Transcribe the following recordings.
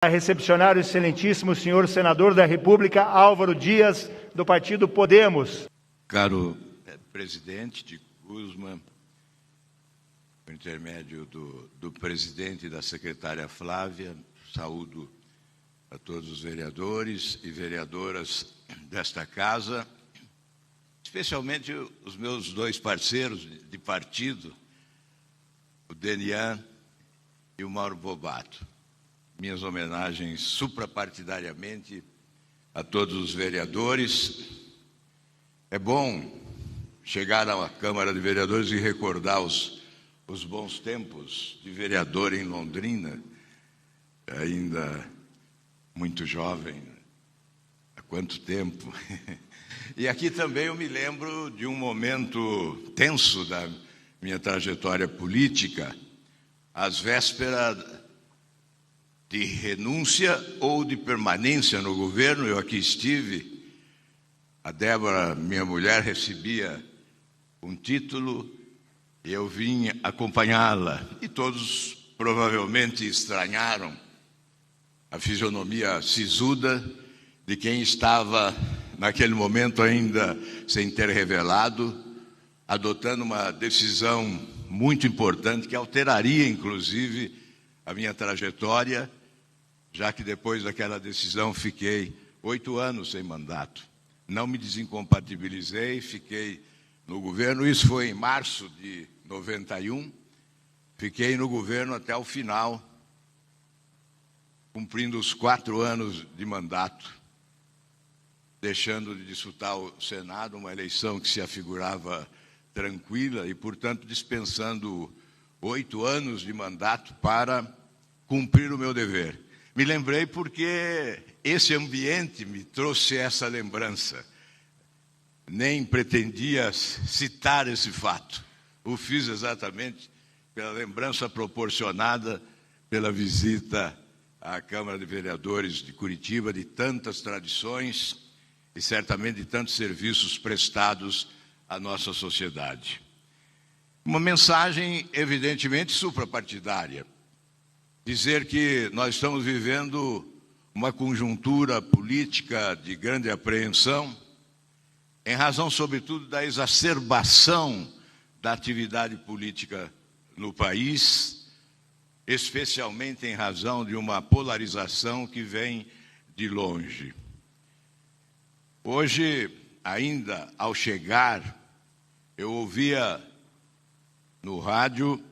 A recepcionar o excelentíssimo senhor senador da República, Álvaro Dias, do partido Podemos. Caro presidente de Guzmán, por intermédio do presidente e da secretária Flávia, saúdo a todos os vereadores e vereadoras desta casa, especialmente os meus dois parceiros de partido, o Denian e o Mauro Bobato. Minhas homenagens suprapartidariamente a todos os vereadores. É bom chegar à Câmara de Vereadores e recordar os bons tempos de vereador em Londrina, ainda muito jovem. Há quanto tempo? E aqui também eu me lembro de um momento tenso da minha trajetória política, às vésperas de renúncia ou de permanência no governo. Eu aqui estive, a Débora, minha mulher, recebia um título e eu vim acompanhá-la. E todos provavelmente estranharam a fisionomia sisuda de quem estava, naquele momento ainda sem ter revelado, adotando uma decisão muito importante que alteraria, inclusive, a minha trajetória, já que depois daquela decisão fiquei 8 anos sem mandato. Não me desincompatibilizei, fiquei no governo, isso foi em março de 91, fiquei no governo até o final, cumprindo os 4 anos de mandato, deixando de disputar o Senado, uma eleição que se afigurava tranquila e, portanto, dispensando 8 anos de mandato para cumprir o meu dever. Me lembrei porque esse ambiente me trouxe essa lembrança. Nem pretendia citar esse fato. O fiz exatamente pela lembrança proporcionada pela visita à Câmara de Vereadores de Curitiba, de tantas tradições e certamente de tantos serviços prestados à nossa sociedade. Uma mensagem evidentemente suprapartidária. Dizer que nós estamos vivendo uma conjuntura política de grande apreensão, em razão, sobretudo, da exacerbação da atividade política no país, especialmente em razão de uma polarização que vem de longe. Hoje, ainda ao chegar, eu ouvia no rádio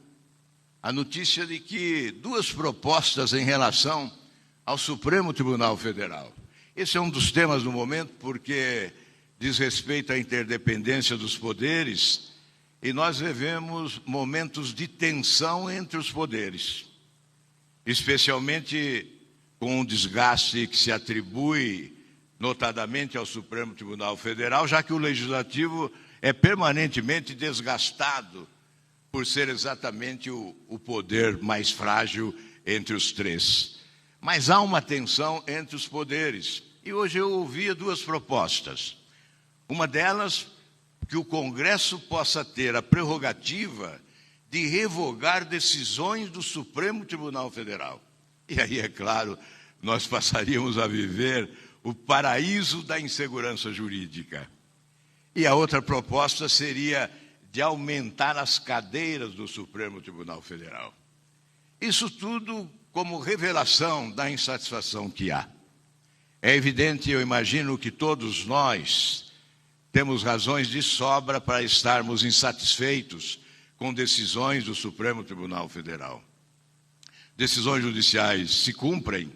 a notícia de que 2 propostas em relação ao Supremo Tribunal Federal. Esse é um dos temas do momento, porque diz respeito à interdependência dos poderes e nós vivemos momentos de tensão entre os poderes, especialmente com o desgaste que se atribui notadamente ao Supremo Tribunal Federal, já que o Legislativo é permanentemente desgastado por ser exatamente o poder mais frágil entre os 3. Mas há uma tensão entre os poderes. E hoje eu ouvia 2 propostas. Uma delas, que o Congresso possa ter a prerrogativa de revogar decisões do Supremo Tribunal Federal. E aí, é claro, nós passaríamos a viver o paraíso da insegurança jurídica. E a outra proposta seria de aumentar as cadeiras do Supremo Tribunal Federal. Isso tudo como revelação da insatisfação que há. É evidente, eu imagino, que todos nós temos razões de sobra para estarmos insatisfeitos com decisões do Supremo Tribunal Federal. Decisões judiciais se cumprem,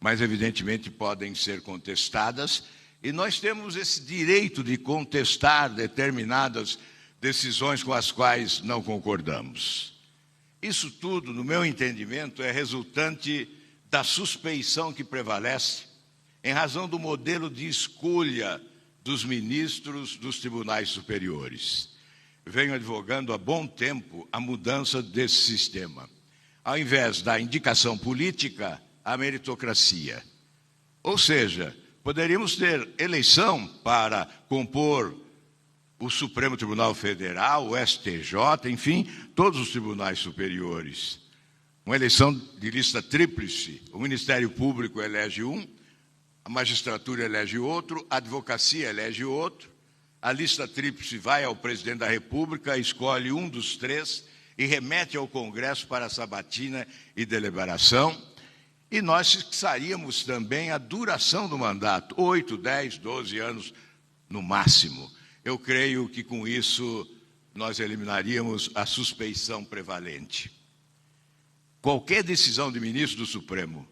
mas evidentemente podem ser contestadas, e nós temos esse direito de contestar determinadas decisões com as quais não concordamos. Isso tudo, no meu entendimento, é resultante da suspeição que prevalece em razão do modelo de escolha dos ministros dos tribunais superiores. Venho advogando há bom tempo a mudança desse sistema. Ao invés da indicação política, a meritocracia. Ou seja, poderíamos ter eleição para compor o Supremo Tribunal Federal, o STJ, enfim, todos os tribunais superiores. uma eleição de lista tríplice. O Ministério Público elege um, a magistratura elege outro, a advocacia elege outro, a lista tríplice vai ao presidente da República, escolhe um dos três e remete ao Congresso para sabatina e deliberação. E nós fixaríamos também a duração do mandato, 8, 10, 12 anos no máximo. Eu creio que com isso nós eliminaríamos a suspeição prevalente. Qualquer decisão de ministro do Supremo,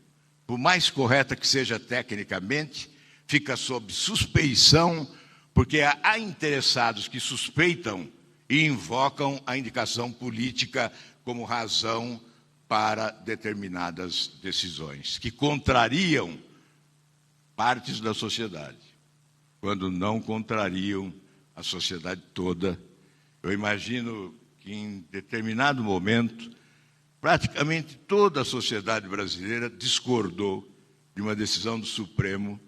por mais correta que seja tecnicamente, fica sob suspeição, porque há interessados que suspeitam e invocam a indicação política como razão para determinadas decisões, que contrariam partes da sociedade, quando não contrariam a sociedade toda. Eu imagino que em determinado momento, praticamente toda a sociedade brasileira discordou de uma decisão do Supremo,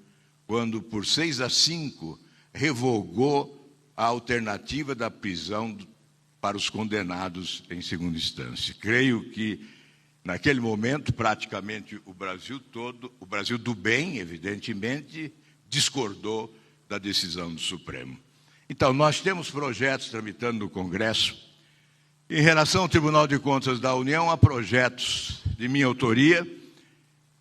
quando, por 6-5, revogou a alternativa da prisão para os condenados em segunda instância. Creio que, naquele momento, praticamente o Brasil todo, o Brasil do bem, evidentemente, discordou da decisão do Supremo. Então, nós temos projetos tramitando no Congresso. Em relação ao Tribunal de Contas da União, há projetos de minha autoria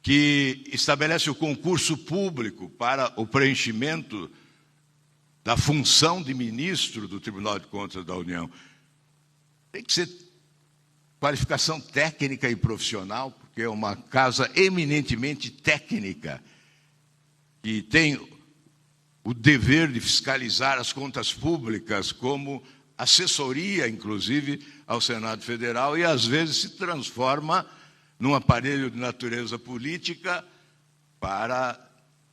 que estabelece o concurso público para o preenchimento da função de ministro do Tribunal de Contas da União. Tem que ser qualificação técnica e profissional, porque é uma casa eminentemente técnica, que tem o dever de fiscalizar as contas públicas como assessoria, inclusive, ao Senado Federal, e às vezes se transforma num aparelho de natureza política para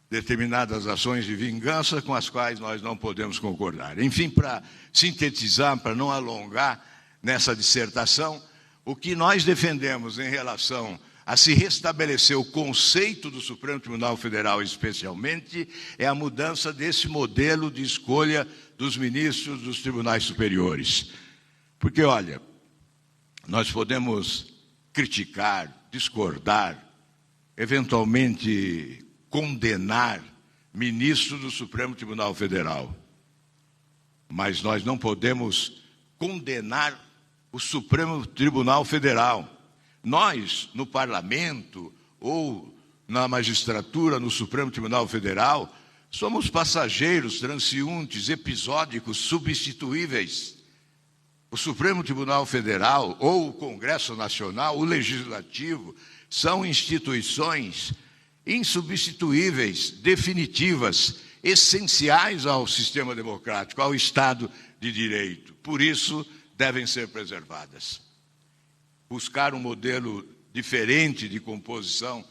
determinadas ações de vingança com as quais nós não podemos concordar. Enfim, para sintetizar, para não alongar nessa dissertação, o que nós defendemos em relação a se restabelecer o conceito do Supremo Tribunal Federal, especialmente, é a mudança desse modelo de escolha dos ministros dos tribunais superiores. Porque, olha, nós podemos criticar, discordar, eventualmente condenar ministros do Supremo Tribunal Federal, mas nós não podemos condenar o Supremo Tribunal Federal. Nós, no Parlamento ou na magistratura, no Supremo Tribunal Federal, somos passageiros, transeuntes, episódicos, substituíveis. O Supremo Tribunal Federal ou o Congresso Nacional, o Legislativo, são instituições insubstituíveis, definitivas, essenciais ao sistema democrático, ao Estado de Direito. Por isso, devem ser preservadas. Buscar um modelo diferente de composição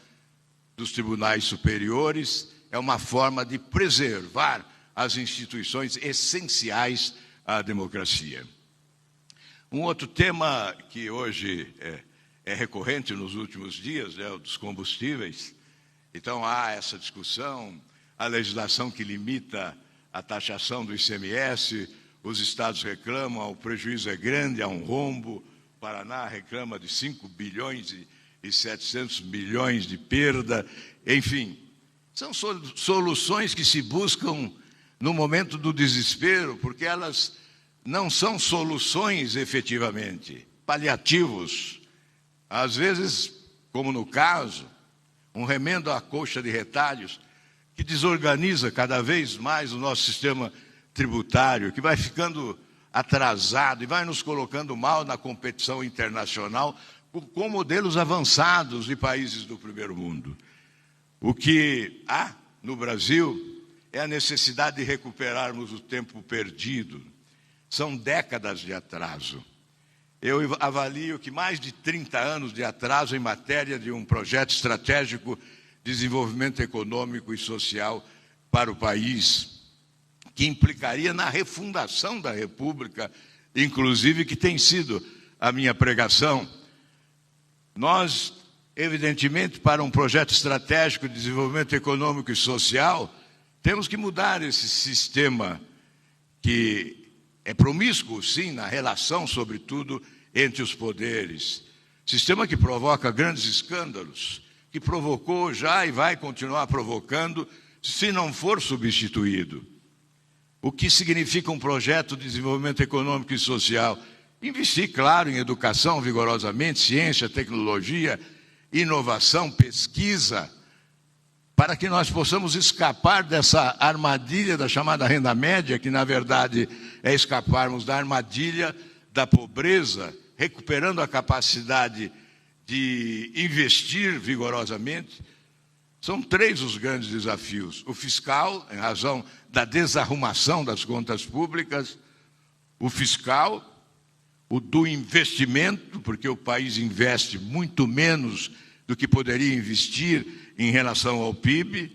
dos tribunais superiores é uma forma de preservar as instituições essenciais à democracia. Um outro tema que hoje é recorrente nos últimos dias, é o dos combustíveis. Então, há essa discussão, a legislação que limita a taxação do ICMS, os estados reclamam, o prejuízo é grande, há um rombo. O Paraná reclama de 5 bilhões e 700 milhões de perda. Enfim, são soluções que se buscam no momento do desespero, porque elas não são soluções efetivamente, paliativos. Às vezes, como no caso, um remendo à coxa de retalhos que desorganiza cada vez mais o nosso sistema tributário, que vai ficando atrasado e vai nos colocando mal na competição internacional com modelos avançados de países do primeiro mundo. O que há no Brasil é a necessidade de recuperarmos o tempo perdido. São décadas de atraso. Eu avalio que mais de 30 anos de atraso em matéria de um projeto estratégico de desenvolvimento econômico e social para o país, que implicaria na refundação da República, inclusive, que tem sido a minha pregação. Nós, evidentemente, para um projeto estratégico de desenvolvimento econômico e social, temos que mudar esse sistema que é promíscuo, sim, na relação, sobretudo, entre os poderes. Sistema que provoca grandes escândalos, que provocou já e vai continuar provocando, se não for substituído. O que significa um projeto de desenvolvimento econômico e social? Investir, claro, em educação vigorosamente, ciência, tecnologia, inovação, pesquisa, para que nós possamos escapar dessa armadilha da chamada renda média, que na verdade é escaparmos da armadilha da pobreza, recuperando a capacidade de investir vigorosamente. São 3 os grandes desafios: o fiscal, em razão da desarrumação das contas públicas, o fiscal, o do investimento, porque o país investe muito menos do que poderia investir em relação ao PIB,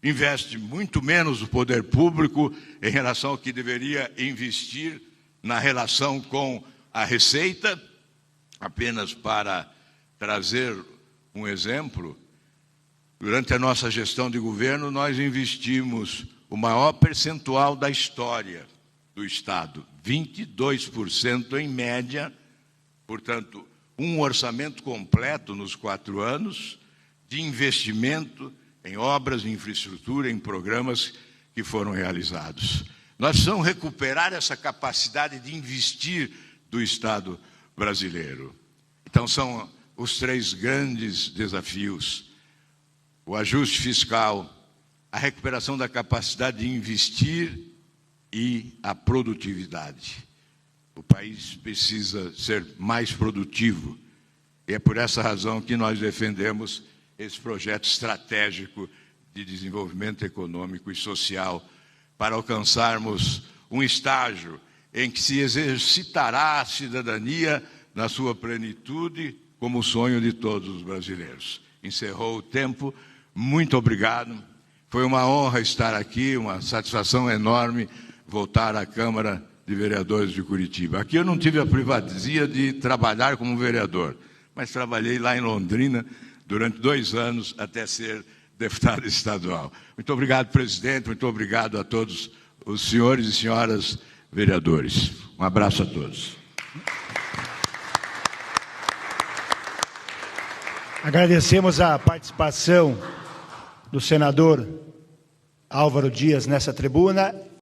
investe muito menos o poder público em relação ao que deveria investir na relação com a receita. Apenas para trazer um exemplo, durante a nossa gestão de governo, nós investimos o maior percentual da história do Estado, 22% em média, portanto, um orçamento completo nos 4 anos de investimento em obras de infraestrutura, em programas que foram realizados. Nós precisamos recuperar essa capacidade de investir do Estado brasileiro. Então, são os 3 grandes desafios: o ajuste fiscal, a recuperação da capacidade de investir e a produtividade. O país precisa ser mais produtivo e é por essa razão que nós defendemos esse projeto estratégico de desenvolvimento econômico e social para alcançarmos um estágio em que se exercitará a cidadania na sua plenitude como o sonho de todos os brasileiros. Encerrou o tempo. Muito obrigado. Foi uma honra estar aqui, uma satisfação enorme voltar à Câmara de Vereadores de Curitiba. Aqui eu não tive a privacia de trabalhar como vereador, mas trabalhei lá em Londrina durante 2 anos até ser deputado estadual. Muito obrigado, presidente. Muito obrigado a todos os senhores e senhoras vereadores. Um abraço a todos. Agradecemos a participação do senador Álvaro Dias nessa tribuna.